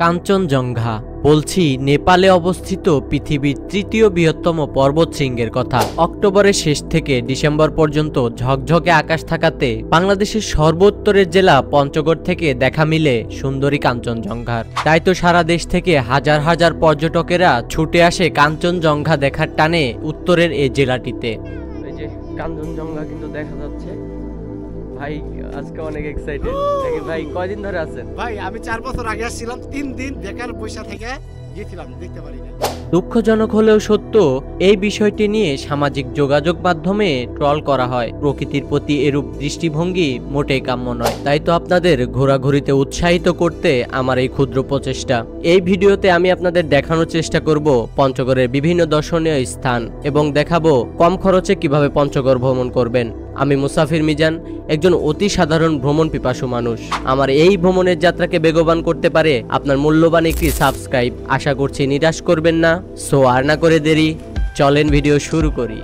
কাঞ্চনজঙ্ঘা বলছি নেপালে অবস্থিত পৃথিবীর তৃতীয় বৃহত্তম পর্বত শৃঙ্গের কথা। অক্টোবরের শেষ থেকে ডিসেম্বর পর্যন্ত ঝকঝকে আকাশ থাকাতে বাংলাদেশের সর্বোত্তরের জেলা পঞ্চগড় থেকে দেখা মিলে সুন্দরী কাঞ্চনজঙ্ঘার। তাই তো সারা দেশ থেকে হাজার হাজার পর্যটকেরা ছুটে আসে কাঞ্চনজঙ্ঘা দেখার টানে উত্তরের এই জেলাটিতে। এই যে কাঞ্চনজঙ্ঘা কিন্তু দেখা যাচ্ছে। ভাই আজকে অনেক এক্সাইটেড নাকি ভাই? কয়দিন ধরে আছেন ভাই? আমি 4 বছর আগে আসছিলাম, 3 দিন বেকার পয়সা থেকে গিয়েছিলাম, দেখতে পারি না। দুঃখজনক হলেও সত্য, এই বিষয়টি নিয়ে সামাজিক যোগাযোগ মাধ্যমে ট্রল করা হয়। প্রকৃতির প্রতি এরূপ দৃষ্টিভঙ্গি মোটেই কাম্য নয়। তাই তো আপনাদের ঘোরাঘুরিতে উৎসাহিত করতে আমার এই ক্ষুদ্র প্রচেষ্টা। এই ভিডিওতে আমি আপনাদের দেখানোর চেষ্টা করব পঞ্চগড়ের বিভিন্ন দর্শনীয় স্থান এবং দেখাবো কম খরচে কিভাবে পঞ্চগড় ভ্রমণ করবেন। আমি মুসাফির মিজান, একজন অতি সাধারণ ভ্রমণ পিপাসু মানুষ। আমার এই ভ্রমণের যাত্রাকে বেগবান করতে পারে আপনার মূল্যবান একটি সাবস্ক্রাইব। আশা করছি নিরাশ করবেন না। সো আর না করে দেরি, চলেন ভিডিও শুরু করি।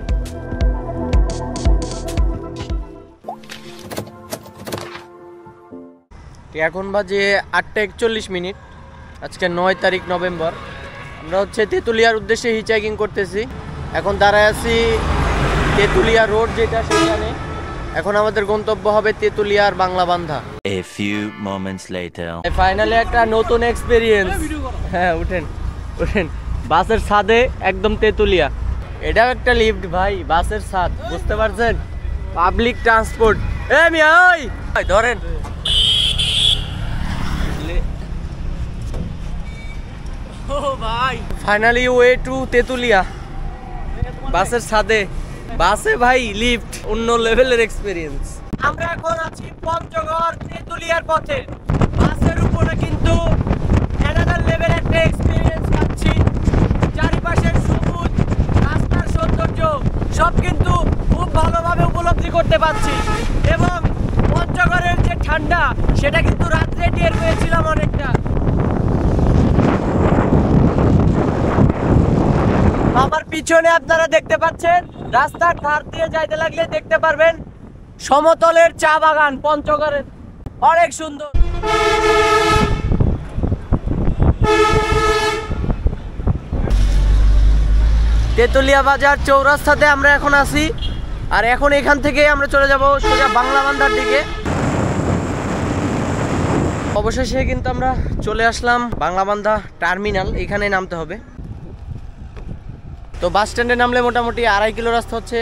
এখন বাজে 8:41। আজকে 9 তারিখ নভেম্বর। আমরা হচ্ছে তেঁতুলিয়ার উদ্দেশ্যে হিচহাইকিং করতেছি। এখন দাঁড়ায় আছি তেঁতুলিয়া রোড যেটা, সেখানে। এখন আমাদের গন্তব্য হবে তেঁতুলিয়ার Banglabandha. A few moments later. Finally একটা নতুন এক্সপেরিয়েন্স। হ্যাঁ, উঠেন উঠেন। বাসের ছাদে একদম তেঁতুলিয়া। এটাও একটা লিফট ভাই, বাসের ছাদ, বুঝতে পারছেন? Public transport. এ মিয়া ওই ধরেন। ও ভাই, ফাইনালি ওয়ে টু তেঁতুলিয়া। বাসের ছাদে, বাসে ভাই লিফট, অন্য লেভেলের এক্সপেরিয়েন্স। আমরা এখন আছি পঞ্চগড় তেঁতুলিয়ার পথে। বাসের উপরে কিন্তু অ্যানাদার লেভেল একটা এক্সপেরিয়েন্স পাচ্ছি। চারিপাশের সবুজ, রাস্তার সৌন্দর্য সব কিন্তু খুব ভালোভাবে উপলব্ধি করতে পারছি। এবং পঞ্চগড়ের যে ঠান্ডা, সেটা কিন্তু রাত্রে টের পেয়েছিলাম অনেকটা। আমার পিছনে আপনারা দেখতে পাচ্ছেন, রাস্তার ধার দিয়ে যাইতে লাগলে দেখতে পারবেন সমতলের চা বাগান পঞ্চগড়ের, অনেক সুন্দর। তেঁতুলিয়া বাজার চৌরাস্তাতে আমরা এখন আছি। আর এখন এখান থেকে আমরা চলে যাব সোজা বাংলাবান্ধার দিকে। অবশেষে কিন্তু আমরা চলে আসলাম বাংলাবান্ধা টার্মিনাল, এখানে নামতে হবে। তো বাস স্ট্যান্ডে নামলে মোটামুটি 2.5 কিলো রাস্তা হচ্ছে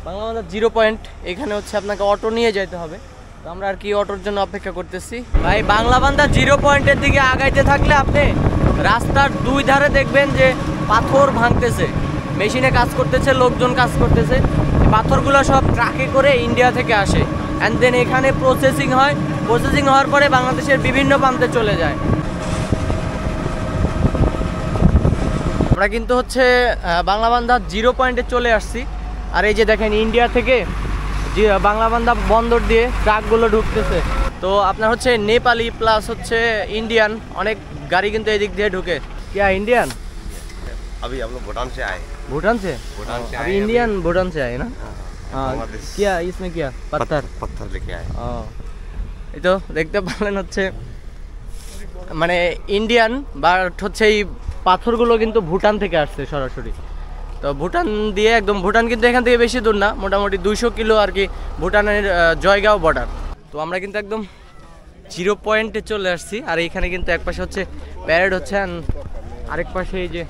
বাংলাবান্ধা 0 পয়েন্ট। এখানে হচ্ছে আপনাকে অটো নিয়ে যেতে হবে। তো আমরা আর কি অটোর জন্য অপেক্ষা করতেছি। ভাই বাংলাবান্ধা 0 পয়েন্টের দিকে আগাইতে থাকলে আপনি রাস্তার 2 ধারে দেখবেন যে পাথর ভাঙতেছে, মেশিনে কাজ করতেছে, লোকজন কাজ করতেছে। পাথরগুলো সব ট্রাকে করে ইন্ডিয়া থেকে আসে, অ্যান্ড দেন এখানে প্রসেসিং হয়। প্রসেসিং হওয়ার পরে বাংলাদেশের বিভিন্ন প্রান্তে চলে যায়। আমরা কিন্তু হচ্ছে বাংলাবান্ধা 0 পয়েন্টে চলে আসছি। আর এই যে দেখেন, ইন্ডিয়া থেকে যে বাংলাবান্ধা বন্দর দিয়ে ট্রাকগুলো ঢুকতেছে। তো আপনার হচ্ছে নেপালি প্লাস হচ্ছে ইন্ডিয়ান অনেক গাড়ি কিন্তু এদিক দিয়ে ঢুকে। क्या इंडियन? अभी हम लोग भूटान से आए। भूटान से अभी इंडियन भूटान से आए ना? हाँ। बांग्लादेश। क्या इसमें क्या पत्थर पत्थर लेके आए। এই তো দেখতে পারলেন হচ্ছে মানে ইন্ডিয়ান, বাট হচ্ছে এই পাথরগুলো কিন্তু ভুটান থেকে আসছে সরাসরি। তো ভুটান দিয়ে একদম, ভুটান কিন্তু এখান থেকে বেশি দূর না, মোটামুটি 200 কিলো আর কি ভুটানের জয়গাঁও বর্ডার। তো আমরা কিন্তু একদম 0 পয়েন্টে চলে আসছি। আর এইখানে কিন্তু এক পাশে হচ্ছে প্যারেড হচ্ছে, আরেক পাশে এই যে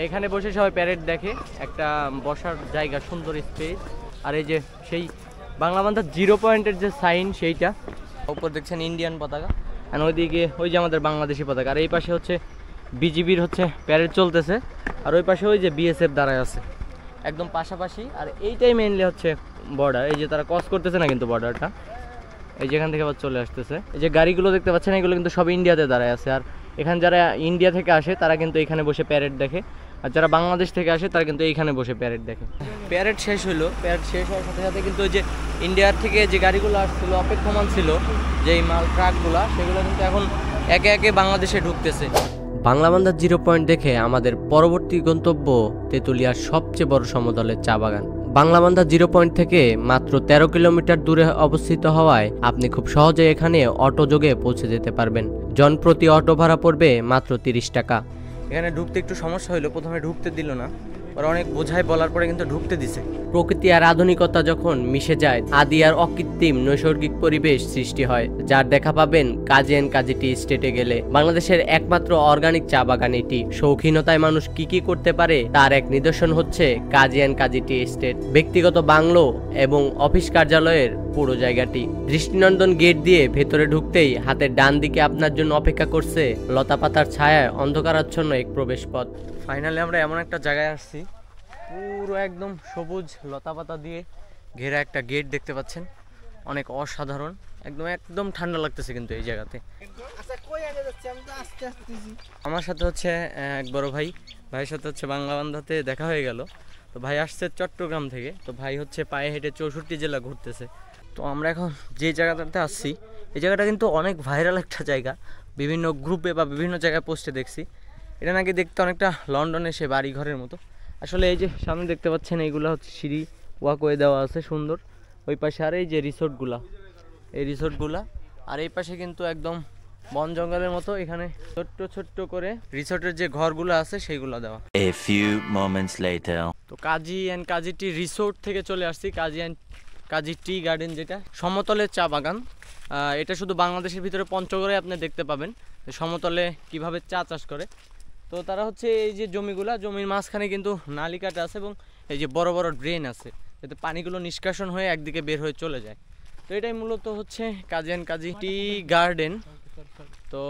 এখানে বসে সবাই প্যারেড দেখে, একটা বসার জায়গা, সুন্দর স্পেস। আর এই যে সেই বাংলাবান্ধা 0 পয়েন্টের যে সাইন, সেইটা উপর দেখছেন ইন্ডিয়ান পতাকা, আর ওইদিকে ওই যে আমাদের বাংলাদেশি পতাকা। আর এই পাশে হচ্ছে বিজিবির হচ্ছে প্যারেড চলতেছে, আর ওই পাশে ওই যে বিএসএফ দাঁড়ায় আছে একদম পাশাপাশি। আর এইটাই মেইনলি হচ্ছে বর্ডার। এই যে তারা ক্রস করতেছে না কিন্তু বর্ডারটা, এই যেখান থেকে আবার চলে আসতেছে। এই যে গাড়িগুলো দেখতে পাচ্ছেন, এগুলো কিন্তু সব ইন্ডিয়াতে দাঁড়ায় আছে। আর এখানে যারা ইন্ডিয়া থেকে আসে তারা কিন্তু এখানে বসে প্যারেড দেখে, আর যারা বাংলাদেশ থেকে আসে তারা কিন্তু এইখানে বসে প্যারেড দেখে। প্যারেড শেষ হলো, প্যারেড শেষ হওয়ার সাথে সাথে কিন্তু ওই যে ইন্ডিয়ার থেকে যে গাড়িগুলো আসছিল, অপেক্ষমান ছিল যেই মাল ট্রাকগুলো, সেগুলো কিন্তু এখন একে একে বাংলাদেশে ঢুকতেছে। বাংলাবান্ধা 0 পয়েন্ট দেখে আমাদের পরবর্তী গন্তব্য তেঁতুলিয়ার সবচেয়ে বড় সমতলের চা বাগান। বাংলাবান্ধা 0 পয়েন্ট থেকে মাত্র 13 কিলোমিটার দূরে অবস্থিত হওয়ায় আপনি খুব সহজে এখানে অটো যোগে পৌঁছে যেতে পারবেন। জনপ্রতি অটো ভাড়া পড়বে মাত্র 30 টাকা। এখানে ঢুকতে একটু সমস্যা হলো, প্রথমে ঢুকতে দিল না, ওরা অনেক বোঝাই বলার পরে কিন্তু ঢুকতে দিছে। প্রকৃতি আর আধুনিকতা যখন মিশে যায়, আদি আর অকৃত্রিম নৈসর্গিক পরিবেশ সৃষ্টি হয়, যার দেখা পাবেন কাজী এন্ড কাজী টি এস্টেটে গেলে। বাংলাদেশের একমাত্র অর্গানিক চা বাগান এটি। শৌখিনতায় মানুষ কি কি করতে পারে তার এক নিদর্শন হচ্ছে কাজী এন্ড কাজী টি এস্টেট। ব্যক্তিগত বাংলো এবং অফিস কার্যালয়ের পুরো জায়গাটি। দৃষ্টিনন্দন গেট দিয়ে ভেতরে ঢুকতেই হাতের ডান দিকে আপনার জন্য অপেক্ষা করছে লতাপাতার ছায়ায় অন্ধকারাচ্ছন্ন এক প্রবেশ পথ। ফাইনালি আমরা এমন একটা জায়গায় আসছি, পুরো একদম সবুজ লতাপাতা দিয়ে ঘেরা একটা গেট দেখতে পাচ্ছেন, অনেক অসাধারণ, একদম একদম ঠান্ডা লাগতেছে কিন্তু এই জায়গাতে। আমার সাথে হচ্ছে এক বড় ভাই, ভাইয়ের সাথে হচ্ছে বাংলাবান্ধাতে দেখা হয়ে গেল। তো ভাই আসছে চট্টগ্রাম থেকে, তো ভাই হচ্ছে পায়ে হেঁটে 64 জেলা ঘুরতেছে। তো আমরা এখন যে জায়গাটাতে আসছি, এই জায়গাটা কিন্তু অনেক ভাইরাল একটা জায়গা, বিভিন্ন গ্রুপে বা বিভিন্ন জায়গায় পোস্টে দেখছি। এটা নাকি দেখতে অনেকটা লন্ডনে সে বাড়ি ঘরের মতো। আসলে এই যে সামনে দেখতে পাচ্ছেন, এইগুলো হচ্ছে সিঁড়ি ওয়াকওয়ে দেওয়া আছে সুন্দর। ওই পাশে আর এই যে রিসোর্টগুলা, এই রিসোর্টগুলা, আর এই পাশে কিন্তু একদম বন জঙ্গলের মতো, এখানে ছোট্ট ছোট্ট করে রিসোর্টের যে ঘরগুলো আছে সেইগুলো দেওয়া। A few moments later. তো কাজী এন্ড কাজী টি রিসোর্ট থেকে চলে আসছি কাজী এন্ড কাজী টি গার্ডেন, যেটা সমতলের চা বাগান। এটা শুধু বাংলাদেশের ভিতরে পঞ্চগড়ে আপনি দেখতে পাবেন সমতলে কিভাবে চা চাষ করে। তো তারা হচ্ছে এই যে জমিগুলা, জমির মাঝখানে কিন্তু নালি কাটা আছে এবং এই যে বড় বড় ড্রেন আছে, যাতে পানিগুলো নিষ্কাশন হয়ে একদিকে বের হয়ে চলে যায়। তো এটাই মূলত হচ্ছে কাজী এন্ড কাজী টি গার্ডেন। তো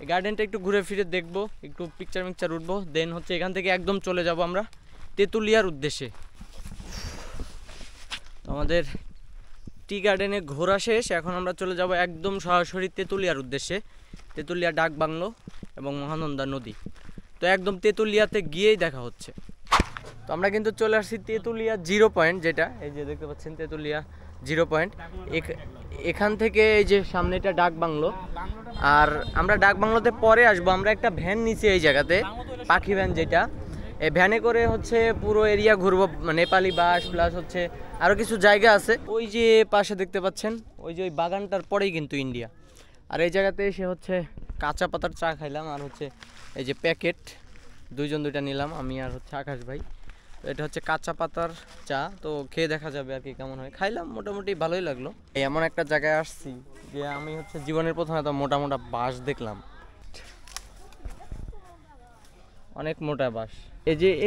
এই গার্ডেনটা একটু ঘুরে ফিরে দেখবো, একটু পিকচার উঠবো, দেন হচ্ছে এখান থেকে একদম চলে যাব আমরা তেঁতুলিয়ার উদ্দেশ্যে। তো আমাদের টি গার্ডেনে ঘোরা শেষ, এখন আমরা চলে যাব একদম সরাসরি তেঁতুলিয়ার উদ্দেশ্যে। তেঁতুলিয়া ডাক বাংলো এবং মহানন্দা নদী, তো একদম তেঁতুলিয়াতে গিয়েই দেখা হচ্ছে। তো আমরা কিন্তু চলে আসছি তেঁতুলিয়া 0 পয়েন্ট, যেটা এই যে দেখতে পাচ্ছেন তেঁতুলিয়া 0 পয়েন্ট। এখান থেকে এই যে সামনে এটা ডাক বাংলো, আর আমরা ডাক বাংলোতে পরে আসবো। আমরা একটা ভ্যান নিচে এই জায়গাতে, পাখি ভ্যান, যেটা এই ভ্যানে করে হচ্ছে পুরো এরিয়া ঘুরবো, নেপালি বাস প্লাস হচ্ছে আরও কিছু জায়গা আছে। ওই যে পাশে দেখতে পাচ্ছেন, ওই যে ওই বাগানটার পরেই কিন্তু ইন্ডিয়া। আর এই জায়গাতে এসে হচ্ছে কাঁচা পাতার চা খাইলাম, আর হচ্ছে এই যে প্যাকেট দুইটা নিলাম, আমি আর হচ্ছে আকাশ ভাই। তো এটা হচ্ছে কাঁচা পাতার চা, তো খেয়ে দেখা যাবে আর কি কেমন হয়। খাইলাম, মোটামুটি ভালোই লাগলো। এই এমন একটা জায়গায় আসছি যে আমি হচ্ছে জীবনের প্রথমে এত মোটা মোটা বাঁশ দেখলাম, অনেক মোটা বাঁশ।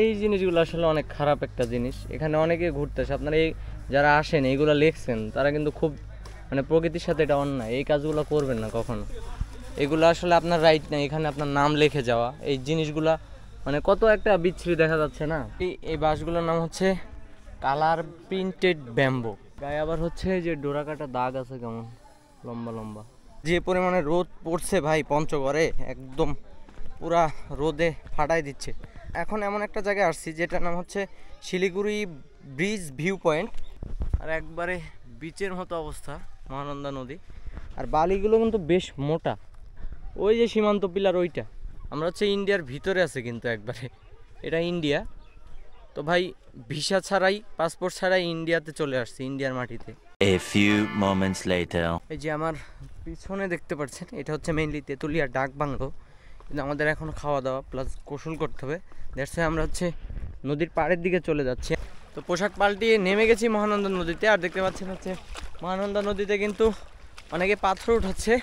এই জিনিসগুলো আসলে অনেক খারাপ একটা জিনিস। এখানে অনেকে ঘুরতেছে, আপনারা এই যারা আসেন এইগুলো লিখছেন, তারা কিন্তু খুব মানে প্রকৃতির সাথে এটা অন্যায়, এই কাজগুলো করবেন না কখনো। এগুলো আসলে আপনার রাইট নেই, এখানে আপনার নাম লিখে যাওয়া, এই জিনিসগুলা মানে কত একটা বিচ্ছিরি দেখা যাচ্ছে না। এই বাঁশগুলোর নাম হচ্ছে কালার প্রিন্টেড ব্যাম্বো। গায়ে আবার হচ্ছে যে ডোরা কাটা দাগ আছে কেমন লম্বা লম্বা। যে পরিমাণে রোদ পড়ছে ভাই পঞ্চগড়ে, একদম পুরা রোদে ফাটাই দিচ্ছে। এখন এমন একটা জায়গায় আসছি যেটার নাম হচ্ছে শিলিগুড়ি ব্রিজ ভিউ পয়েন্ট, আর একবারে বিচের মতো অবস্থা, মহানন্দা নদী। আর বালিগুলো কিন্তু বেশ মোটা, ওই যে সীমান্ত পিলার ওইটা। আমরা হচ্ছে ইন্ডিয়ার ভিতরে আছে কিন্তু একবারে, এটা ইন্ডিয়া। তো ভাই ভিসা ছাড়াই, পাসপোর্ট ছাড়াই ইন্ডিয়াতে চলে আসছি, ইন্ডিয়ার মাটিতে। A few moments later. এই যে আমার পিছনে দেখতে পাচ্ছেন, এটা হচ্ছে মেইনলি তেঁতুলিয়া ডাক বাংলো। কিন্তু আমাদের এখন খাওয়া দাওয়া প্লাস গোসল করতে হবে, দ্যাটস আমরা হচ্ছে নদীর পাড়ের দিকে চলে যাচ্ছি। তো পোশাক পাল্টিয়ে নেমে গেছি মহানন্দা নদীতে, আর দেখতে পাচ্ছেন হচ্ছে মহানন্দা নদীতে কিন্তু অনেকে পাথর উঠাচ্ছে।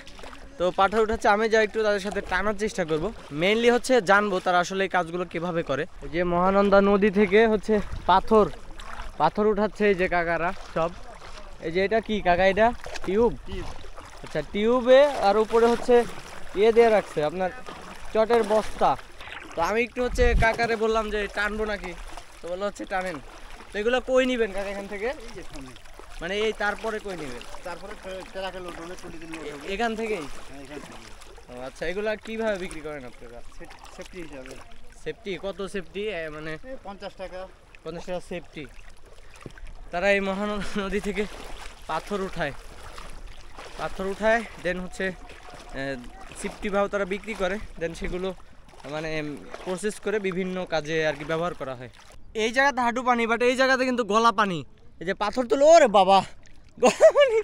তো পাথর উঠাচ্ছে, আমি যা একটু তাদের সাথে টানার চেষ্টা করব, মেইনলি হচ্ছে জানবো তারা আসলে এই কাজগুলো কিভাবে করে। যে মহানন্দা নদী থেকে হচ্ছে পাথর উঠাচ্ছে এই যে কাকারা সব। এই যে এটা কি কাকা, এটা টিউব? আচ্ছা, টিউবে আর উপরে হচ্ছে দিয়ে রাখছে আপনার চটের বস্তা। তো আমি একটু হচ্ছে কাকারে বললাম যে টানবো নাকি, তো বললো হচ্ছে টানেন। তো এগুলো কই নিবেন কাকা এখান থেকে? মানে এই তারপরে কই নিবেন? তারপরে এখান থেকেই? আচ্ছা, এগুলা কিভাবে বিক্রি করেন আপনারা? সেফটি হিসাবে। সেফটি কত সেফটি? মানে 50 টাকা। 50 টাকা সেফটি। তারা এই মহানন্দা নদী থেকে পাথর উঠায় দেন হচ্ছে সেফটি ভাও তারা বিক্রি করে, দেন সেগুলো মানে প্রসেস করে বিভিন্ন কাজে আর কি ব্যবহার করা হয়। এই জায়গাতে হাঁটু পানি, বাট এই জায়গাতে কিন্তু গলা পানি। এই যে পাথর তুলো, ওরে বাবা, গলা পানি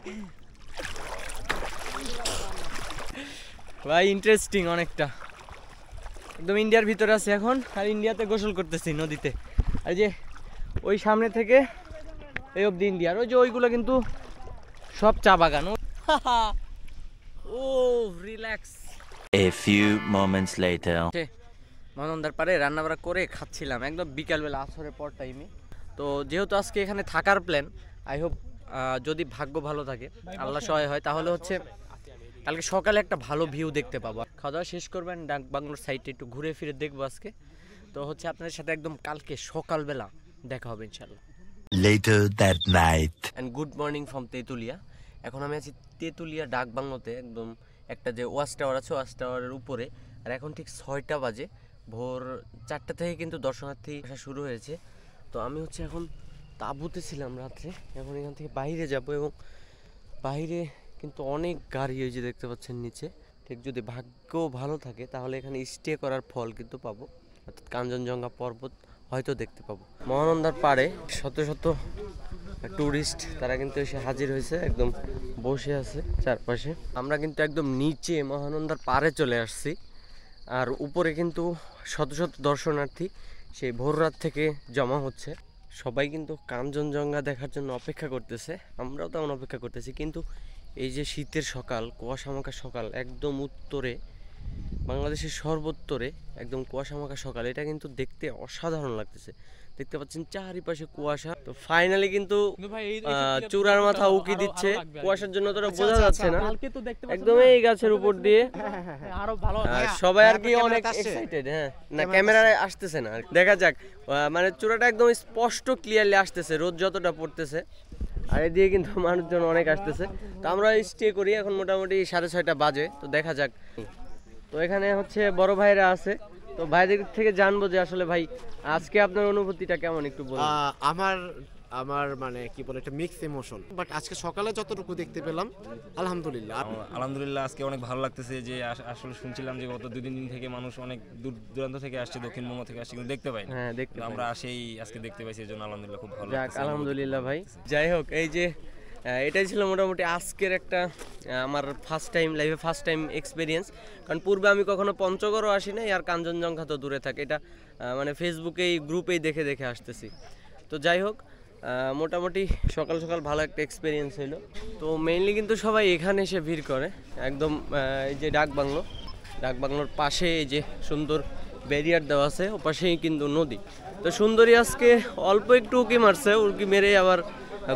ভাই। ইন্টারেস্টিং অনেকটা, একদম ইন্ডিয়ার ভিতরে আছে এখন, আর ইন্ডিয়াতে গোসল করতেছি নদীতে। আর যে ওই সামনে থেকে এই অবধি ইন্ডিয়ার, ওই যে ওইগুলো কিন্তু সব চা বাগান। ও relax. A few moments later. মহানন্দার পাড়ে রান্নাবাড়া করে খাচ্ছিলাম একদম বিকালবেলা আসরের পর টাইমে। তো যেহেতু আজকে এখানে থাকার প্ল্যান, আই হোপ যদি ভাগ্য ভালো থাকে, আল্লাহ সহায় হয়, তাহলে হচ্ছে কালকে সকালে একটা ভালো ভিউ দেখতে পাবো। খাওয়া দাওয়া শেষ করবেন, ডাক বাংলোর সাইডে একটু ঘুরে ফিরে দেখবো আজকে। তো হচ্ছে আপনাদের সাথে একদম কালকে সকালবেলা দেখা হবে ইনশাল্লাহ। Later that night. And good morning from Tetulia. এখন আমি আছি তেঁতুলিয়া ডাক বাংলোতে, একদম একটা যে ওয়াচ টাওয়ার আছে, ওয়াচ টাওয়ারের উপরে। আর এখন ঠিক 6টা বাজে, ভোর 4টা থেকে কিন্তু দর্শনার্থী আসা শুরু হয়েছে। তো আমি হচ্ছে এখন তাঁবুতে ছিলাম রাত্রে, এখন এখান থেকে বাইরে যাব, এবং বাইরে কিন্তু অনেক গাড়ি ওই যে দেখতে পাচ্ছেন নিচে। ঠিক যদি ভাগ্য ভালো থাকে তাহলে এখানে স্টে করার ফল কিন্তু পাবো, অর্থাৎ কাঞ্চনজঙ্ঘা পর্বত হয়তো দেখতে পাবো। মহানন্দার পাড়ে শত শত ট্যুরিস্ট তারা কিন্তু এসে হাজির হয়েছে, একদম বসে আছে চারপাশে। আমরা কিন্তু একদম নিচে মহানন্দার পাড়ে চলে আসছি, আর উপরে কিন্তু শত শত দর্শনার্থী সেই ভোর রাত থেকে জমা হচ্ছে। সবাই কিন্তু কাঞ্চনজঙ্ঘা দেখার জন্য অপেক্ষা করতেছে, আমরাও তেমন অপেক্ষা করতেছি। কিন্তু এই যে শীতের সকাল, কুয়াশামাখা সকাল, একদম উত্তরে, বাংলাদেশের সর্বোত্তরে একদম কুয়াশামাখা সকাল, এটা কিন্তু দেখতে অসাধারণ লাগতেছে। দেখতে পাচ্ছেন চারিপাশে কুয়াশা। তো ফাইনালি কিন্তু চূড়ার মাথা উকি দিচ্ছে, কুয়াশার জন্য তোরা বোঝা যাচ্ছে না, একদম এই গাছের উপর দিয়ে আরো ভালো সবাই আর কি অনেক এক্সাইটেড। হ্যাঁ, না ক্যামেরায় আসতেছে না, দেখা যাক। মানে চূড়াটা একদম স্পষ্ট ক্লিয়ারলি আসতেছে, রোদ যতটা পড়তেছে। আর এদিকে কিন্তু মানুষজন অনেক আসতেছে। তো আমরা স্টে করি, এখন মোটামুটি 6:30 বাজে। তো দেখা যাক। তো এখানে হচ্ছে বড় ভাইরা আছে, তো ভাইদের থেকে জানবো যে আসলে ভাই আজকে আপনার অনুভূতিটা কেমন, একটু বলুন। আমার মানে কি বলে, একটা মিক্স ইমোশন, বাট আজকে সকালে যতটুকু দেখতে পেলাম আলহামদুলিল্লাহ। আলহামদুলিল্লাহ আজকে অনেক ভালো লাগতেছে যে আসলে শুনছিলাম যে গত 2-3 দিন থেকে মানুষ অনেক দূর দূরান্ত থেকে আসছে, দক্ষিণবঙ্গ থেকে আসছে, কিন্তু দেখতে পাই না। হ্যাঁ, দেখতে আমরা আসেই আজকে দেখতে পাইছি, এর জন্য আলহামদুলিল্লাহ খুব ভালো যাক, লাগছে। আলহামদুলিল্লাহ ভাই। যাই হোক, এই যে এটাই ছিল মোটামুটি আজকের একটা আমার ফার্স্ট টাইম লাইফে, ফার্স্ট টাইম এক্সপিরিয়েন্স। কারণ পূর্বে আমি কখনো পঞ্চগড়ও আসি না, আর কাঞ্চনজঙ্ঘা তো দূরে থাকে, এটা মানে ফেসবুকেই গ্রুপেই দেখে দেখে আসতেছি। তো যাই হোক, মোটামুটি সকাল সকাল ভালো একটা এক্সপিরিয়েন্স হলো। তো মেইনলি কিন্তু সবাই এখানে এসে ভিড় করে, একদম এই যে ডাক বাংলোর পাশে এই যে সুন্দর ব্যারিয়ার দেওয়া আছে, ও পাশেই কিন্তু নদী। তো সুন্দরী আজকে অল্প একটু উঁকি মারছে, উঁকি মেরে আবার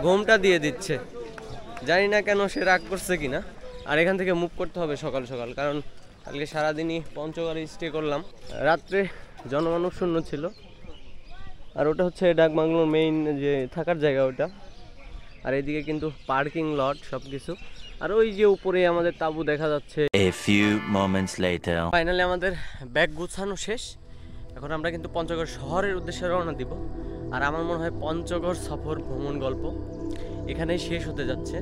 ঘুমটা দিয়ে দিচ্ছে, জানি না কেন সে রাগ করছে কিনা। আর এখান থেকে মুভ করতে হবে সকাল সকাল, কারণ কালকে সারাদিনই পঞ্চগড়ে স্টে করলাম, রাত্রে জনমানব শূন্য ছিল। আর ওটা হচ্ছে ডাক বাংলোর মেইন যে থাকার জায়গা ওটা। আর এদিকে কিন্তু পার্কিং লট সব কিছু। আর ওই যে উপরে আমাদের তাঁবু দেখা যাচ্ছে। A few moments later. Finally আমাদের ব্যাগ গুছানো শেষ, এখন আমরা কিন্তু পঞ্চগড় শহরের উদ্দেশ্যে রওনা দিব। আর আমার মনে হয় পঞ্চগড় সফর ভ্রমণ গল্প এখানেই শেষ হতে যাচ্ছে।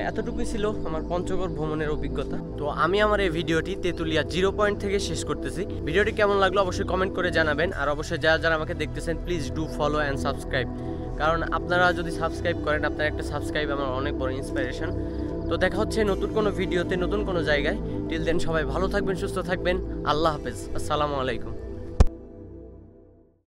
এতটুকুই ছিল আমার পঞ্চগড় ভ্রমণের অভিজ্ঞতা। তো আমি আমার এই ভিডিওটি তেঁতুলিয়া 0 পয়েন্ট থেকে শেষ করতেছি। ভিডিওটি কেমন লাগলো অবশ্যই কমেন্ট করে জানাবেন। আর অবশ্যই যারা যারা আমাকে দেখতেছেন please do follow and subscribe, কারণ আপনারা যদি সাবস্ক্রাইব করেন, আপনার একটা সাবস্ক্রাইব আমার অনেক বড় ইন্সপিরেশন। তো দেখা হচ্ছে নতুন কোনো ভিডিওতে, নতুন কোনো জায়গায়। টিল দেন সবাই ভালো থাকবেন, সুস্থ থাকবেন। আল্লাহ হাফেজ, আসসালামু আলাইকুম।